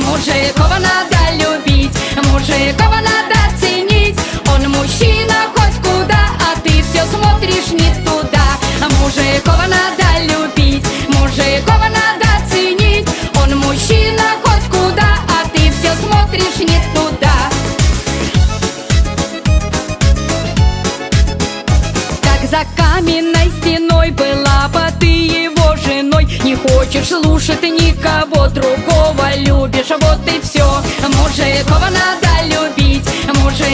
Мужикова надо любить, мужикова надо ценить. Он мужчина хоть куда, а ты все смотришь не туда. Мужикова надо любить, мужикова надо ценить. Он мужчина хоть куда, а ты все смотришь не туда. Как за каменной стеной была бы ты его женой. Не хочешь слушать никого другого, любишь, вот и все. Мужикова надо